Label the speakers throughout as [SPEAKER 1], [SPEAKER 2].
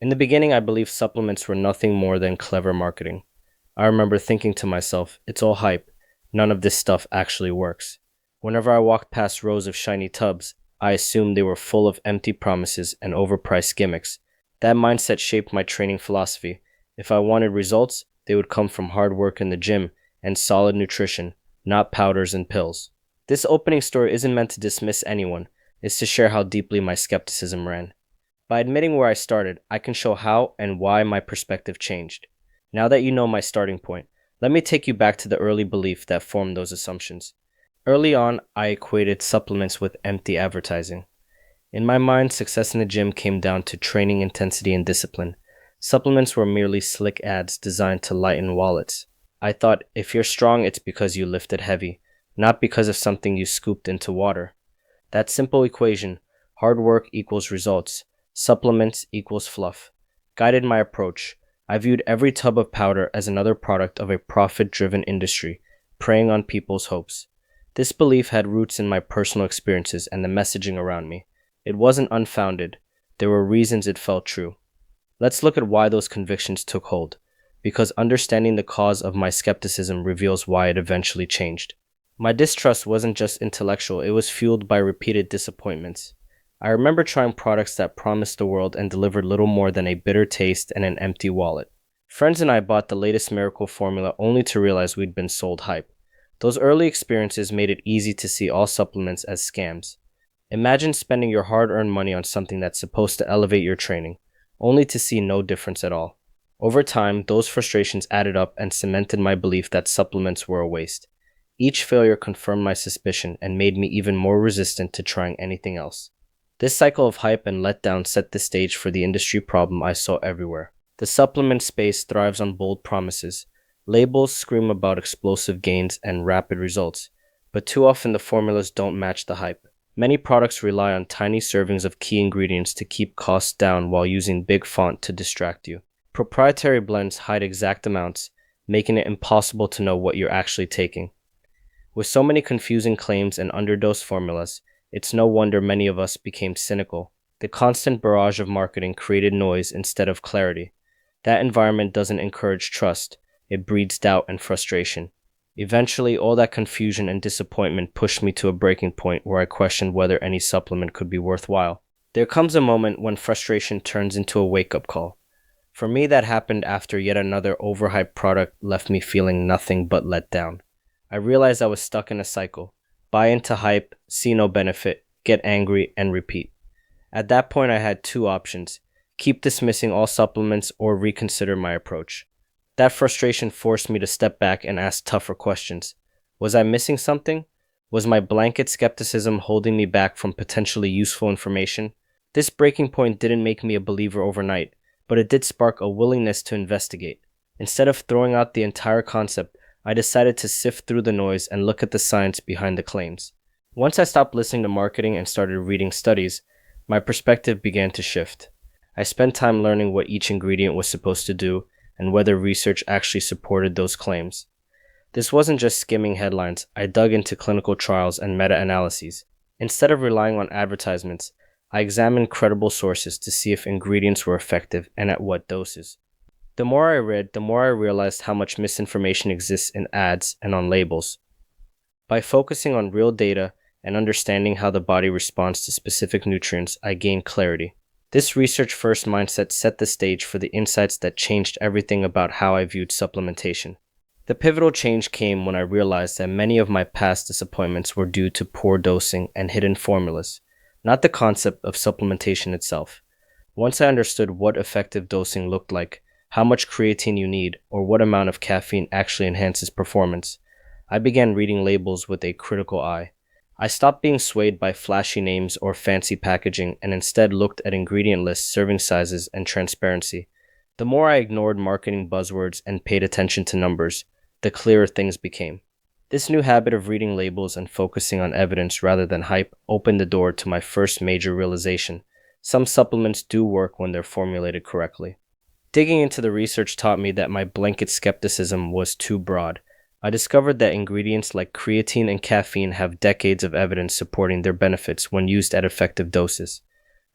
[SPEAKER 1] In the beginning, I believed supplements were nothing more than clever marketing. I remember thinking to myself, it's all hype. None of this stuff actually works. Whenever I walked past rows of shiny tubs, I assumed they were full of empty promises and overpriced gimmicks. That mindset shaped my training philosophy. If I wanted results, they would come from hard work in the gym and solid nutrition, not powders and pills. This opening story isn't meant to dismiss anyone, it's to share how deeply my skepticism ran. By admitting where I started, I can show how and why my perspective changed. Now that you know my starting point, let me take you back to the early belief that formed those assumptions. Early on, I equated supplements with empty advertising. In my mind, success in the gym came down to training intensity and discipline. Supplements were merely slick ads designed to lighten wallets. I thought, if you're strong, it's because you lifted heavy, not because of something you scooped into water. That simple equation, hard work equals results, supplements equals fluff, guided my approach. I viewed every tub of powder as another product of a profit-driven industry, preying on people's hopes. This belief had roots in my personal experiences and the messaging around me. It wasn't unfounded. There were reasons it felt true. Let's look at why those convictions took hold, because understanding the cause of my skepticism reveals why it eventually changed. My distrust wasn't just intellectual, it was fueled by repeated disappointments. I remember trying products that promised the world and delivered little more than a bitter taste and an empty wallet. Friends and I bought the latest miracle formula only to realize we'd been sold hype. Those early experiences made it easy to see all supplements as scams. Imagine spending your hard-earned money on something that's supposed to elevate your training, only to see no difference at all. Over time, those frustrations added up and cemented my belief that supplements were a waste. Each failure confirmed my suspicion and made me even more resistant to trying anything else. This cycle of hype and letdown set the stage for the industry problem I saw everywhere. The supplement space thrives on bold promises. Labels scream about explosive gains and rapid results, but too often the formulas don't match the hype. Many products rely on tiny servings of key ingredients to keep costs down while using big font to distract you. Proprietary blends hide exact amounts, making it impossible to know what you're actually taking. With so many confusing claims and underdosed formulas, it's no wonder many of us became cynical. The constant barrage of marketing created noise instead of clarity. That environment doesn't encourage trust, it breeds doubt and frustration. Eventually, all that confusion and disappointment pushed me to a breaking point where I questioned whether any supplement could be worthwhile. There comes a moment when frustration turns into a wake-up call. For me, that happened after yet another overhyped product left me feeling nothing but let down. I realized I was stuck in a cycle. Buy into hype, see no benefit, get angry, and repeat. At that point, I had two options: keep dismissing all supplements or reconsider my approach. That frustration forced me to step back and ask tougher questions. Was I missing something? Was my blanket skepticism holding me back from potentially useful information? This breaking point didn't make me a believer overnight, but it did spark a willingness to investigate. Instead of throwing out the entire concept, I decided to sift through the noise and look at the science behind the claims. Once I stopped listening to marketing and started reading studies, my perspective began to shift. I spent time learning what each ingredient was supposed to do and whether research actually supported those claims. This wasn't just skimming headlines. I dug into clinical trials and meta-analyses. Instead of relying on advertisements, I examined credible sources to see if ingredients were effective and at what doses. The more I read, the more I realized how much misinformation exists in ads and on labels. By focusing on real data and understanding how the body responds to specific nutrients, I gained clarity. This research-first mindset set the stage for the insights that changed everything about how I viewed supplementation. The pivotal change came when I realized that many of my past disappointments were due to poor dosing and hidden formulas, not the concept of supplementation itself. Once I understood what effective dosing looked like, how much creatine you need, or what amount of caffeine actually enhances performance, I began reading labels with a critical eye. I stopped being swayed by flashy names or fancy packaging and instead looked at ingredient lists, serving sizes, and transparency. The more I ignored marketing buzzwords and paid attention to numbers, the clearer things became. This new habit of reading labels and focusing on evidence rather than hype opened the door to my first major realization: some supplements do work when they're formulated correctly. Digging into the research taught me that my blanket skepticism was too broad. I discovered that ingredients like creatine and caffeine have decades of evidence supporting their benefits when used at effective doses.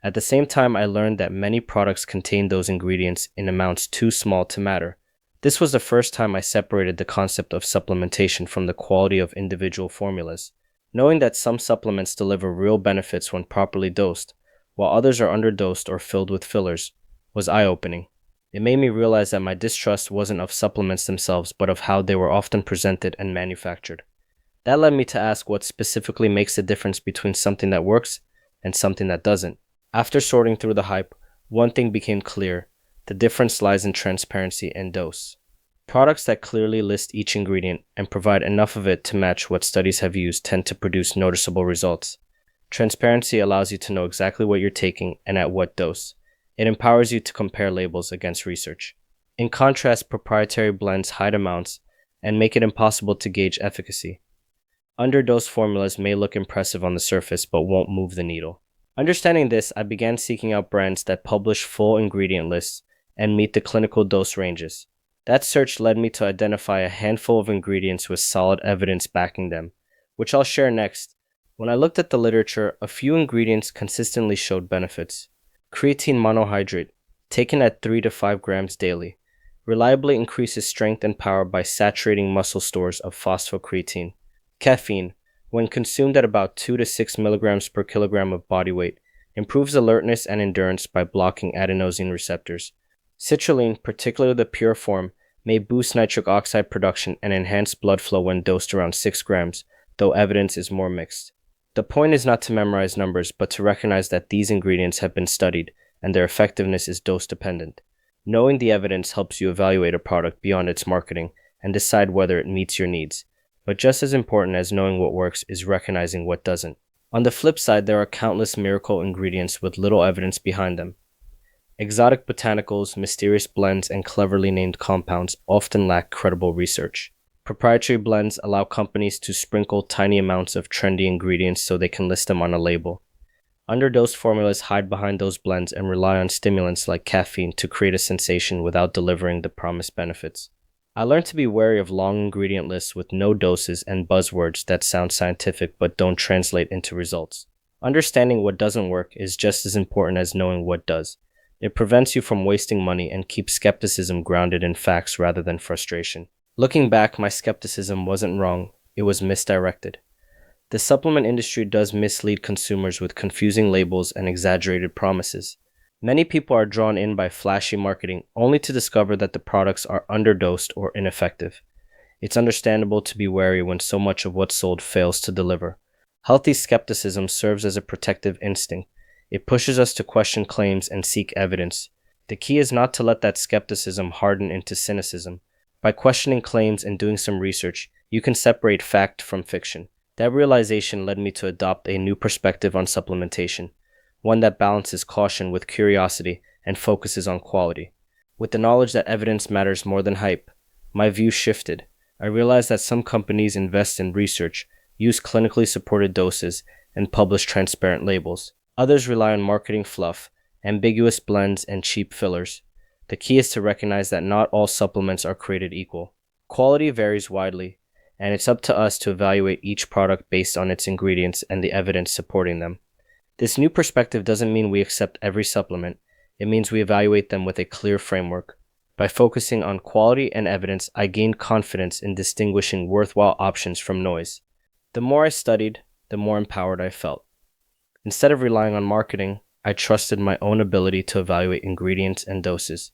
[SPEAKER 1] At the same time, I learned that many products contain those ingredients in amounts too small to matter. This was the first time I separated the concept of supplementation from the quality of individual formulas. Knowing that some supplements deliver real benefits when properly dosed, while others are underdosed or filled with fillers, was eye-opening. It made me realize that my distrust wasn't of supplements themselves, but of how they were often presented and manufactured. That led me to ask what specifically makes the difference between something that works and something that doesn't. After sorting through the hype, one thing became clear: the difference lies in transparency and dose. Products that clearly list each ingredient and provide enough of it to match what studies have used tend to produce noticeable results. Transparency allows you to know exactly what you're taking and at what dose. It empowers you to compare labels against research. In contrast, proprietary blends hide amounts and make it impossible to gauge efficacy. Underdosed formulas may look impressive on the surface but won't move the needle. Understanding this, I began seeking out brands that publish full ingredient lists and meet the clinical dose ranges. That search led me to identify a handful of ingredients with solid evidence backing them, which I'll share next. When I looked at the literature, a few ingredients consistently showed benefits. Creatine monohydrate, taken at 3 to 5 grams daily, reliably increases strength and power by saturating muscle stores of phosphocreatine. Caffeine, when consumed at about 2 to 6 milligrams per kilogram of body weight, improves alertness and endurance by blocking adenosine receptors. Citrulline, particularly the pure form, may boost nitric oxide production and enhance blood flow when dosed around 6 grams, though evidence is more mixed. The point is not to memorize numbers, but to recognize that these ingredients have been studied and their effectiveness is dose dependent. Knowing the evidence helps you evaluate a product beyond its marketing and decide whether it meets your needs. But just as important as knowing what works is recognizing what doesn't. On the flip side, there are countless miracle ingredients with little evidence behind them. Exotic botanicals, mysterious blends, and cleverly named compounds often lack credible research. Proprietary blends allow companies to sprinkle tiny amounts of trendy ingredients so they can list them on a label. Underdosed formulas hide behind those blends and rely on stimulants like caffeine to create a sensation without delivering the promised benefits. I learned to be wary of long ingredient lists with no doses and buzzwords that sound scientific but don't translate into results. Understanding what doesn't work is just as important as knowing what does. It prevents you from wasting money and keeps skepticism grounded in facts rather than frustration. Looking back, my skepticism wasn't wrong, it was misdirected. The supplement industry does mislead consumers with confusing labels and exaggerated promises. Many people are drawn in by flashy marketing only to discover that the products are underdosed or ineffective. It's understandable to be wary when so much of what's sold fails to deliver. Healthy skepticism serves as a protective instinct. It pushes us to question claims and seek evidence. The key is not to let that skepticism harden into cynicism. By questioning claims and doing some research, you can separate fact from fiction. That realization led me to adopt a new perspective on supplementation, one that balances caution with curiosity and focuses on quality. With the knowledge that evidence matters more than hype, my view shifted. I realized that some companies invest in research, use clinically supported doses, and publish transparent labels. Others rely on marketing fluff, ambiguous blends, and cheap fillers. The key is to recognize that not all supplements are created equal. Quality varies widely, and it's up to us to evaluate each product based on its ingredients and the evidence supporting them. This new perspective doesn't mean we accept every supplement. It means we evaluate them with a clear framework. By focusing on quality and evidence, I gained confidence in distinguishing worthwhile options from noise. The more I studied, the more empowered I felt. Instead of relying on marketing, I trusted my own ability to evaluate ingredients and doses.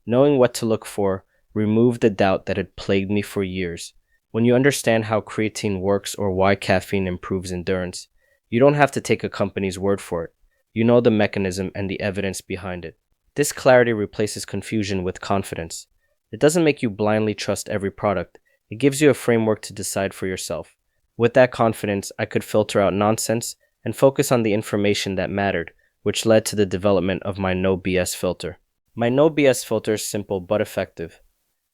[SPEAKER 1] Knowing what to look for removed the doubt that had plagued me for years. When you understand how creatine works or why caffeine improves endurance, you don't have to take a company's word for it. You know the mechanism and the evidence behind it. This clarity replaces confusion with confidence. It doesn't make you blindly trust every product. It gives you a framework to decide for yourself. With that confidence, I could filter out nonsense and focus on the information that mattered, which led to the development of my no BS filter. My no BS filter is simple but effective.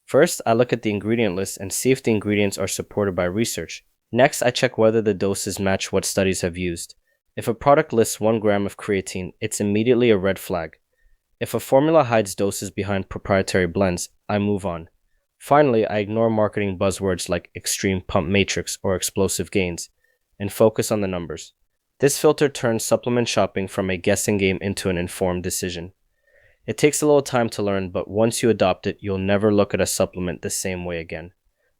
[SPEAKER 1] First, I look at the ingredient list and see if the ingredients are supported by research. Next, I check whether the doses match what studies have used. If a product lists 1 gram of creatine, it's immediately a red flag. If a formula hides doses behind proprietary blends, I move on. Finally, I ignore marketing buzzwords like extreme pump matrix or explosive gains and focus on the numbers. This filter turns supplement shopping from a guessing game into an informed decision. It takes a little time to learn, but once you adopt it, you'll never look at a supplement the same way again.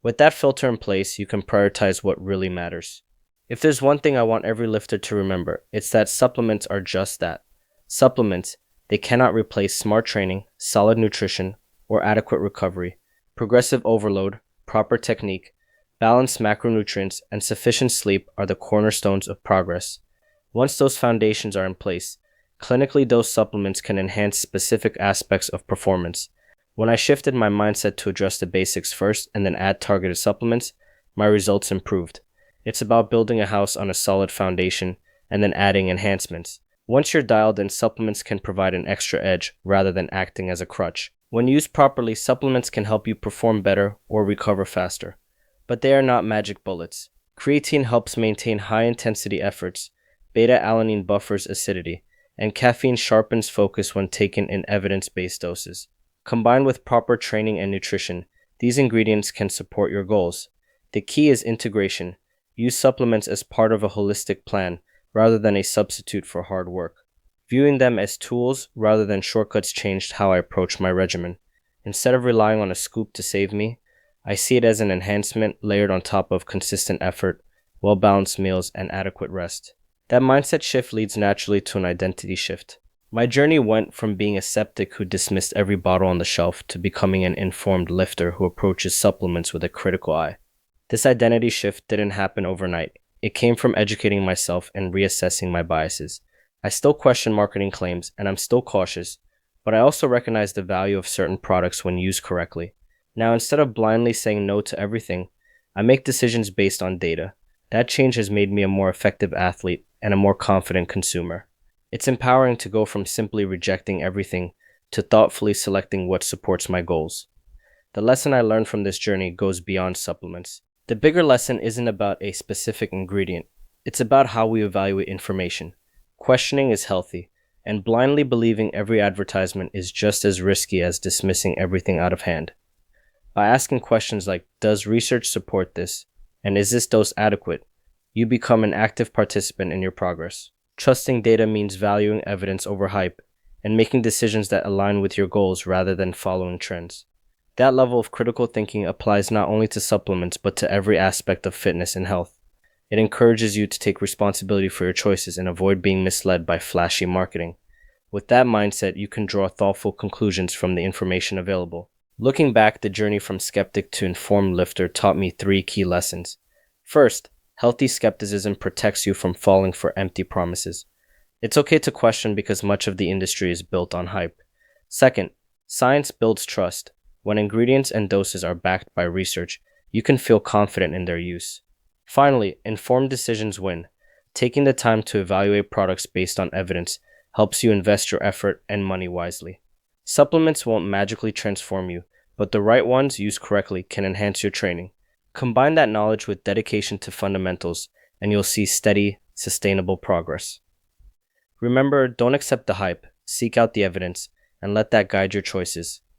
[SPEAKER 1] With that filter in place, you can prioritize what really matters. If there's one thing I want every lifter to remember, it's that supplements are just that. Supplements. They cannot replace smart training, solid nutrition, or adequate recovery. Progressive overload, proper technique, balanced macronutrients, and sufficient sleep are the cornerstones of progress. Once those foundations are in place, clinically dosed supplements can enhance specific aspects of performance. When I shifted my mindset to address the basics first and then add targeted supplements, my results improved. It's about building a house on a solid foundation and then adding enhancements. Once you're dialed in, supplements can provide an extra edge rather than acting as a crutch. When used properly, supplements can help you perform better or recover faster. But they are not magic bullets. Creatine helps maintain high-intensity efforts, beta-alanine buffers acidity, and caffeine sharpens focus when taken in evidence-based doses. Combined with proper training and nutrition, these ingredients can support your goals. The key is integration. Use supplements as part of a holistic plan rather than a substitute for hard work. Viewing them as tools rather than shortcuts changed how I approach my regimen. Instead of relying on a scoop to save me, I see it as an enhancement layered on top of consistent effort, well-balanced meals, and adequate rest. That mindset shift leads naturally to an identity shift. My journey went from being a skeptic who dismissed every bottle on the shelf to becoming an informed lifter who approaches supplements with a critical eye. This identity shift didn't happen overnight. It came from educating myself and reassessing my biases. I still question marketing claims, and I'm still cautious, but I also recognize the value of certain products when used correctly. Now, instead of blindly saying no to everything, I make decisions based on data. That change has made me a more effective athlete and a more confident consumer. It's empowering to go from simply rejecting everything to thoughtfully selecting what supports my goals. The lesson I learned from this journey goes beyond supplements. The bigger lesson isn't about a specific ingredient. It's about how we evaluate information. Questioning is healthy, and blindly believing every advertisement is just as risky as dismissing everything out of hand. By asking questions like, does research support this? And is this dose adequate? You become an active participant in your progress. Trusting data means valuing evidence over hype and making decisions that align with your goals rather than following trends. That level of critical thinking applies not only to supplements but to every aspect of fitness and health. It encourages you to take responsibility for your choices and avoid being misled by flashy marketing. With that mindset, you can draw thoughtful conclusions from the information available. Looking back, the journey from skeptic to informed lifter taught me 3 key lessons. First, healthy skepticism protects you from falling for empty promises. It's okay to question because much of the industry is built on hype. Second, science builds trust. When ingredients and doses are backed by research, you can feel confident in their use. Finally, informed decisions win. Taking the time to evaluate products based on evidence helps you invest your effort and money wisely. Supplements won't magically transform you, but the right ones used correctly can enhance your training. Combine that knowledge with dedication to fundamentals, and you'll see steady, sustainable progress. Remember, don't accept the hype, seek out the evidence, and let that guide your choices.